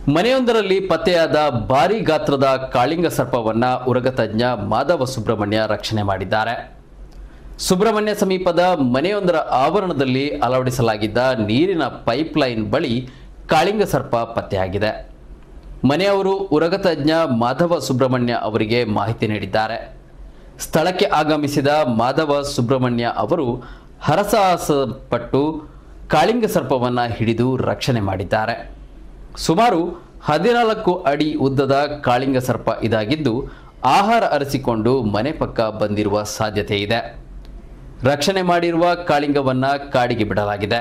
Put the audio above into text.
ಮನೆಯೊಂದರಲ್ಲಿ ಪತ್ತೆಯಾದ ಭಾರೀ ಗಾತ್ರದ ಕಾಳಿಂಗ ಸರ್ಪವನ್ನ ಉರಗತಜ್ಞ ಮಾಧವ ಸುಬ್ರಹ್ಮಣ್ಯ ರಕ್ಷಣೆ ಮಾಡಿದ್ದಾರೆ. ಸುಬ್ರಹ್ಮಣ್ಯ ಸಮೀಪದ ಮನೆಯೊಂದರ ಆವರಣದಲ್ಲಿ ಅಳವಡಿಸಲಾಗಿದ್ದ ನೀರಿನ ಪೈಪ್ಲೈನ್ ಬಳಿ ಕಾಳಿಂಗ ಸರ್ಪ ಪತ್ತೆಯಾಗಿದೆ. ಮನೆಯವರು ಉರಗತಜ್ಞ ಮಾಧವ ಸುಬ್ರಹ್ಮಣ್ಯ ಅವರಿಗೆ ಮಾಹಿತಿ ನೀಡಿದ್ದಾರೆ. ಸ್ಥಳಕ್ಕೆ ಆಗಮಿಸಿದ ಮಾಧವ ಸುಬ್ರಹ್ಮಣ್ಯ ಅವರು ಹರಸಾಹಸಪಟ್ಟು ಕಾಳಿಂಗ ಸರ್ಪವನ್ನು ಹಿಡಿದು ರಕ್ಷಣೆ ಮಾಡಿದ್ದಾರೆ. ಸುಮಾರು 14 ಅಡಿ ಉದ್ದದ ಕಾಳಿಂಗ ಸರ್ಪ ಇದಾಗಿದ್ದು ಆಹಾರ ಅರಸಿಕೊಂಡು ಮನೆ ಪಕ್ಕ ಬಂದಿರುವ ಸಾಧ್ಯತೆ ಇದೆ. ರಕ್ಷಣೆ ಮಾಡಿರುವ ಕಾಳಿಂಗವನ್ನು ಕಾಡಿಗೆ ಬಿಡಲಾಗಿದೆ.